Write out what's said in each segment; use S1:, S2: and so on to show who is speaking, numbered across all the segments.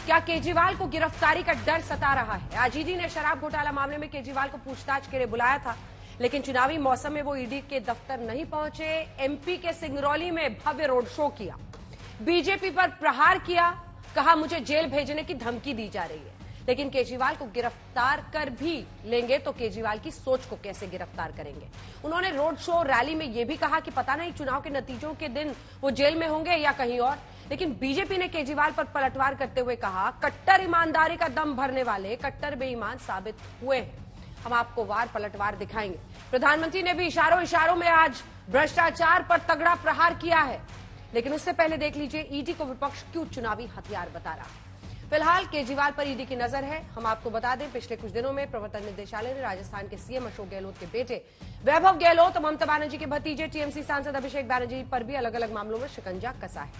S1: क्या केजरीवाल को गिरफ्तारी का डर सता रहा है? आज ईडी ने शराब घोटाला मामले में केजरीवाल को पूछताछ के लिए बुलाया था, लेकिन चुनावी मौसम में वो ईडी के दफ्तर नहीं पहुंचे। एमपी के सिंगरौली में भव्य रोड शो किया, बीजेपी पर प्रहार किया, कहा मुझे जेल भेजने की धमकी दी जा रही है। लेकिन केजरीवाल को गिरफ्तार कर भी लेंगे तो केजरीवाल की सोच को कैसे गिरफ्तार करेंगे? उन्होंने रोड शो रैली में यह भी कहा कि पता नहीं चुनाव के नतीजों के दिन वो जेल में होंगे या कहीं और। लेकिन बीजेपी ने केजरीवाल पर पलटवार करते हुए कहा, कट्टर ईमानदारी का दम भरने वाले कट्टर बेईमान साबित हुए हैं। हम आपको वार पलटवार दिखाएंगे। प्रधानमंत्री ने भी इशारों में आज भ्रष्टाचार पर तगड़ा प्रहार किया है। लेकिन उससे पहले देख लीजिए ईडी को विपक्ष क्यों चुनावी हथियार बता रहा है। फिलहाल केजरीवाल पर ईडी की नजर है। हम आपको बता दें, पिछले कुछ दिनों में प्रवर्तन निदेशालय ने राजस्थान के सीएम अशोक गहलोत के बेटे वैभव गहलोत, ममता बनर्जी के भतीजे टीएमसी सांसद अभिषेक बनर्जी पर भी अलग अलग मामलों में शिकंजा कसा है।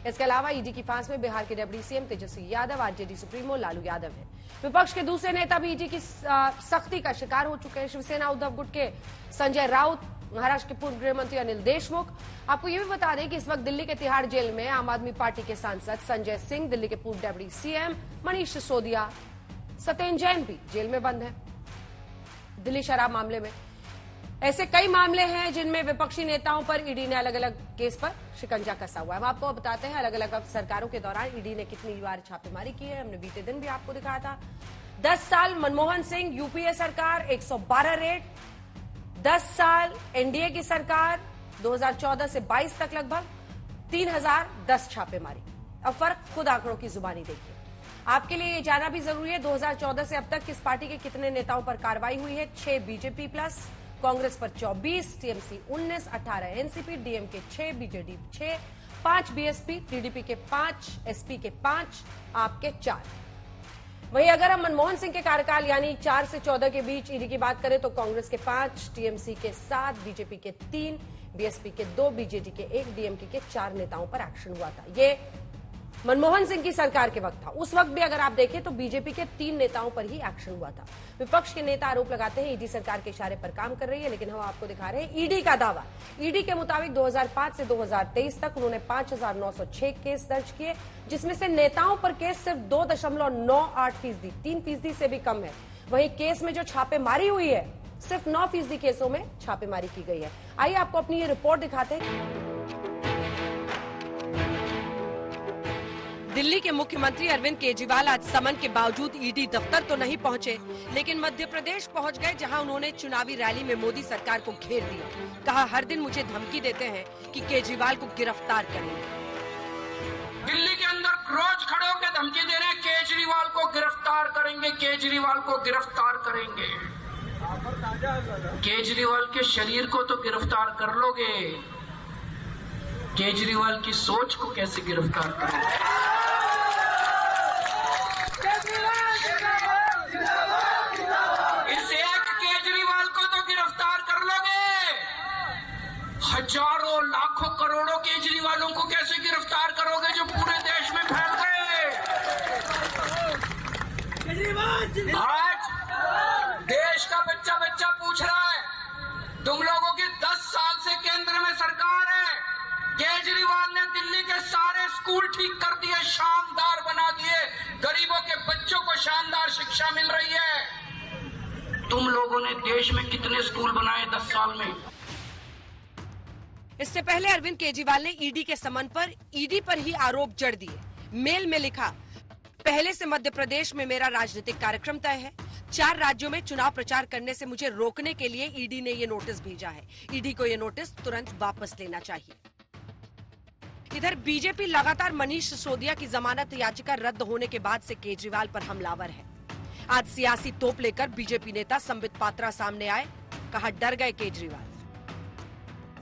S1: इसके अलावा ईडी की फांस में बिहार के deputy CM Tejashwi Yadav, RJD supremo Lalu Yadav है। विपक्ष के दूसरे नेता भी ईडी की सख्ती का शिकार हो चुके हैं। शिवसेना उद्धव गुट के संजय राउत, महाराष्ट्र के पूर्व गृह मंत्री अनिल देशमुख। आपको यह भी बता दें कि इस वक्त दिल्ली के तिहाड़ जेल में आम आदमी पार्टी के सांसद संजय सिंह, दिल्ली के पूर्व डिप्टी सीएम मनीष सिसोदिया, सत्येंद्र जैन भी जेल में बंद है दिल्ली शराब मामले में। ऐसे कई मामले हैं जिनमें विपक्षी नेताओं पर ईडी ने अलग अलग केस पर शिकंजा कसा हुआ है। हम आपको बताते हैं अलग अलग सरकारों के दौरान ईडी ने कितनी बार छापेमारी की है। हमने बीते दिन भी आपको दिखाया था। 10 साल मनमोहन सिंह यूपीए सरकार, 112 रेड। 10 साल एनडीए की सरकार, 2014 से 22 तक लगभग 3010 छापेमारी। अब फर्क खुद आंकड़ों की जुबानी देखिए। आपके लिए ये जानना भी जरूरी है 2014 से अब तक किस पार्टी के कितने नेताओं पर कार्रवाई हुई है। 6 बीजेपी प्लस, कांग्रेस पर 24, TMC 19, 18 NCP, DMK 6, BJD 6, 5 BSP, TDP के 5, एसपी के 5, आप के 4। वहीं अगर हम मनमोहन सिंह के कार्यकाल यानी 4 से 14 के बीच ईडी की बात करें तो कांग्रेस के 5, टीएमसी के 7, बीजेपी के 3, बीएसपी के 2, बीजेडी के 1, डीएमके के 4 नेताओं पर एक्शन हुआ था। ये मनमोहन सिंह की सरकार के वक्त था। उस वक्त भी अगर आप देखें तो बीजेपी के 3 नेताओं पर ही एक्शन हुआ था। विपक्ष के नेता आरोप लगाते हैं ईडी सरकार के इशारे पर काम कर रही है, लेकिन हम आपको दिखा रहे हैं ईडी का दावा। ईडी के मुताबिक 2005 से 2023 तक उन्होंने 5906 केस दर्ज किए, जिसमें से नेताओं पर केस सिर्फ 2.98%, 3% से भी कम है। वहीं केस में जो छापेमारी हुई है सिर्फ 9% केसों में छापेमारी की गई है। आइए आपको अपनी ये रिपोर्ट दिखाते हैं। दिल्ली के मुख्यमंत्री अरविंद केजरीवाल आज समन के बावजूद ईडी दफ्तर तो नहीं पहुंचे, लेकिन मध्य प्रदेश पहुंच गए, जहां उन्होंने चुनावी रैली में मोदी सरकार को घेर दिया। कहा, हर दिन मुझे धमकी देते हैं कि केजरीवाल को गिरफ्तार करेंगे।
S2: दिल्ली के अंदर रोज खड़े होकर धमकी दे रहे हैं, केजरीवाल को गिरफ्तार करेंगे, केजरीवाल को गिरफ्तार करेंगे। केजरीवाल के शरीर को तो गिरफ्तार कर लोगे, केजरीवाल की सोच को कैसे गिरफ्तार करोगे? हजारों लाखों करोड़ों केजरीवालों को कैसे गिरफ्तार करोगे जो पूरे देश में फैल गए? आज देश का बच्चा पूछ रहा है, तुम लोगों की 10 साल से केंद्र में सरकार है, केजरीवाल ने दिल्ली के सारे स्कूल ठीक कर दिए, शानदार बना दिए, गरीबों के बच्चों को शानदार शिक्षा मिल रही है। तुम लोगों ने देश में कितने स्कूल बनाए 10 साल में?
S1: इससे पहले अरविंद केजरीवाल ने ईडी के समन पर ईडी पर ही आरोप जड़ दिए। मेल में लिखा, पहले से मध्य प्रदेश में मेरा राजनीतिक कार्यक्रम तय है। 4 राज्यों में चुनाव प्रचार करने से मुझे रोकने के लिए ईडी ने ये नोटिस भेजा है। ईडी को ये नोटिस तुरंत वापस लेना चाहिए। इधर बीजेपी लगातार मनीष सिसोदिया की जमानत याचिका रद्द होने के बाद से केजरीवाल पर हमलावर है। आज सियासी तोप लेकर बीजेपी नेता संबित पात्रा सामने आए। कहा, डर गए केजरीवाल।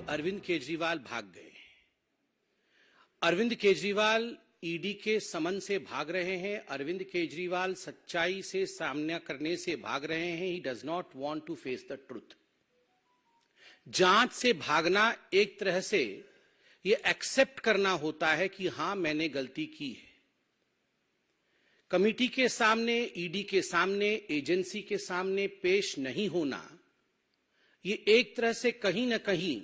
S3: अरविंद केजरीवाल भाग गए। अरविंद केजरीवाल ईडी के समन से भाग रहे हैं। अरविंद केजरीवाल सच्चाई से सामना करने से भाग रहे हैं। He does not want to face the truth. जांच से भागना एक तरह से ये एक्सेप्ट करना होता है कि हां, मैंने गलती की है। कमिटी के सामने, ईडी के सामने, एजेंसी के सामने पेश नहीं होना, ये एक तरह से कहीं ना कहीं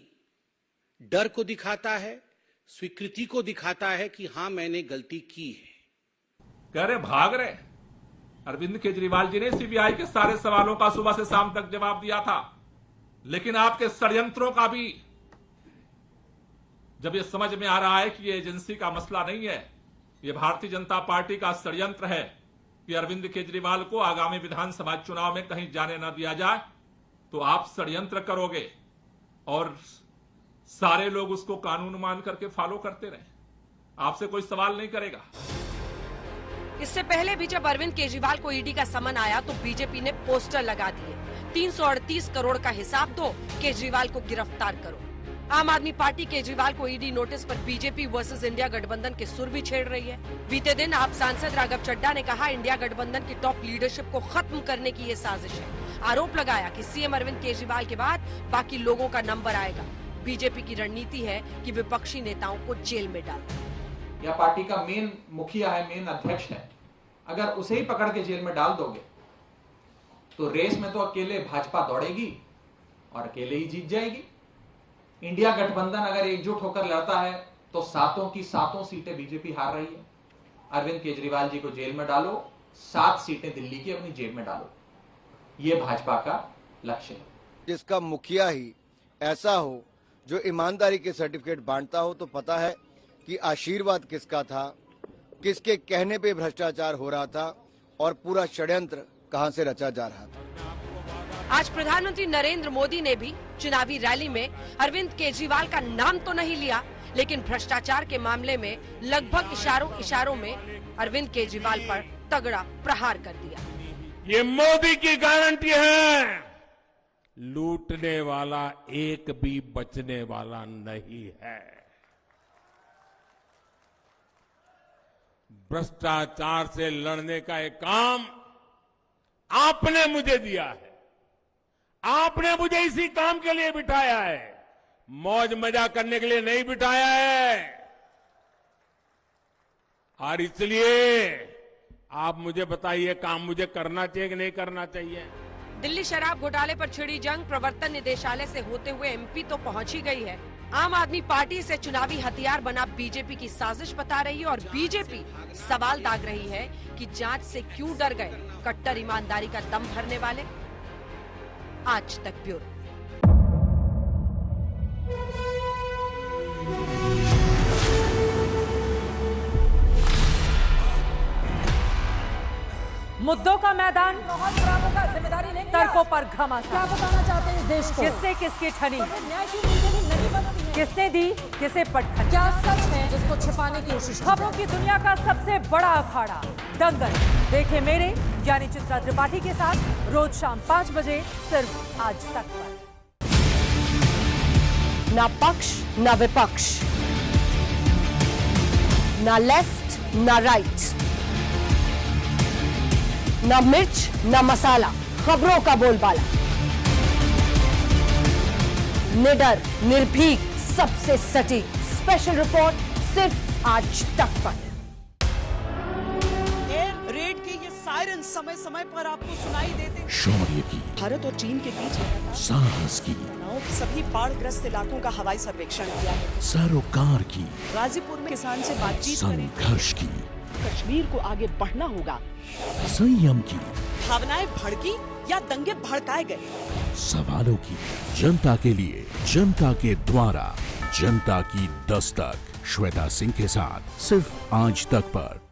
S3: डर को दिखाता है, स्वीकृति को दिखाता है कि हां, मैंने गलती की है।
S4: कह रहे भाग रहे। अरविंद केजरीवाल जी ने सीबीआई के सारे सवालों का सुबह से शाम तक जवाब दिया था, लेकिन आपके षड्यंत्रों का भी जब ये समझ में आ रहा है कि ये एजेंसी का मसला नहीं है, ये भारतीय जनता पार्टी का षड्यंत्र है कि अरविंद केजरीवाल को आगामी विधानसभा चुनाव में कहीं जाने न दिया जाए, तो आप षड्यंत्र करोगे और सारे लोग उसको कानून मान करके फॉलो करते रहे। आपसे कोई सवाल नहीं करेगा।
S1: इससे पहले भी जब अरविंद केजरीवाल को ईडी का समन आया तो बीजेपी ने पोस्टर लगा दिए, 338 करोड़ का हिसाब दो, केजरीवाल को गिरफ्तार करो। आम आदमी पार्टी केजरीवाल को ईडी नोटिस पर बीजेपी वर्सेस इंडिया गठबंधन के सुर भी छेड़ रही है। बीते दिन आप सांसद राघव चड्ढा ने कहा इंडिया गठबंधन की टॉप लीडरशिप को खत्म करने की ये साजिश है। आरोप लगाया कि सीएम अरविंद केजरीवाल के बाद बाकी लोगों का नंबर आएगा। बीजेपी की रणनीति है कि विपक्षी नेताओं को जेल में डाल।
S5: यह पार्टी का मेन मुखिया है, मेन अध्यक्ष है, अगर उसे ही पकड़ के जेल में डाल दोगे तो रेस में तो अकेले भाजपा दौड़ेगी और अकेले ही जीत जाएगी। इंडिया गठबंधन अगर एकजुट होकर लड़ता है तो 7 की 7 सीटें बीजेपी हार रही है। अरविंद केजरीवाल जी को जेल में डालो, 7 सीटें दिल्ली की अपनी जेब में डालो, यह भाजपा का लक्ष्य है।
S6: जिसका मुखिया ही ऐसा हो जो ईमानदारी के सर्टिफिकेट बांटता हो, तो पता है कि आशीर्वाद किसका था, किसके कहने पे भ्रष्टाचार हो रहा था और पूरा षड्यंत्र कहां से रचा जा रहा था।
S1: आज प्रधानमंत्री नरेंद्र मोदी ने भी चुनावी रैली में अरविंद केजरीवाल का नाम तो नहीं लिया, लेकिन भ्रष्टाचार के मामले में लगभग इशारों में अरविंद केजरीवाल पर तगड़ा प्रहार कर दिया।
S7: ये मोदी की गारंटी है, लूटने वाला एक भी बचने वाला नहीं है। भ्रष्टाचार से लड़ने का एक काम आपने मुझे दिया है, आपने मुझे इसी काम के लिए बिठाया है, मौज मजा करने के लिए नहीं बिठाया है। और इसलिए आप मुझे बताइए, काम मुझे करना चाहिए कि नहीं करना चाहिए।
S1: दिल्ली शराब घोटाले पर छिड़ी जंग प्रवर्तन निदेशालय से होते हुए एमपी तो पहुंच ही गई है। आम आदमी पार्टी से चुनावी हथियार बना बीजेपी की साजिश बता रही है और बीजेपी सवाल दाग रही है कि जांच से क्यों डर गए कट्टर ईमानदारी का दम भरने वाले। आज तक ब्यूरो।
S8: मुद्दों का मैदान,
S9: जिम्मेदारी लेंगे,
S8: तर्कों पर घमासान।
S9: क्या बताना चाहते हैं इस देश को?
S8: किससे किसकी ठनी,
S9: न्याय की नीति नहीं बनती है।
S8: किसने दी किसे पटखनी।
S9: क्या सच है जिसको छिपाने की कोशिश?
S8: खबरों की दुनिया का सबसे बड़ा अखाड़ा दंगल देखे मेरे यानी चित्रा त्रिपाठी के साथ रोज शाम 5 बजे सिर्फ आज तक पर।
S1: ना पक्ष ना विपक्ष, ना लेफ्ट ना राइट, ना मिर्च ना मसाला, खबरों का बोलबाला, निडर निर्भीक सबसे सटीक स्पेशल रिपोर्ट सिर्फ आज तक पर।
S10: एयर रेड के ये सायरन समय समय पर आपको सुनाई देते।
S11: शौर्य की,
S10: भारत और चीन के बीच
S11: साहस की,
S10: सभी बाढ़ग्रस्त इलाकों का हवाई सर्वेक्षण किया है।
S11: सरोकार की,
S10: गाजीपुर में किसान से बातचीत करें।
S11: संघर्ष की,
S10: कश्मीर को आगे बढ़ना होगा।
S11: संयम की,
S10: भावनाएं भड़की या दंगे भड़काए गए।
S11: सवालों की, जनता के लिए, जनता के द्वारा, जनता की दस्तक। श्वेता सिंह के साथ सिर्फ आज तक पर।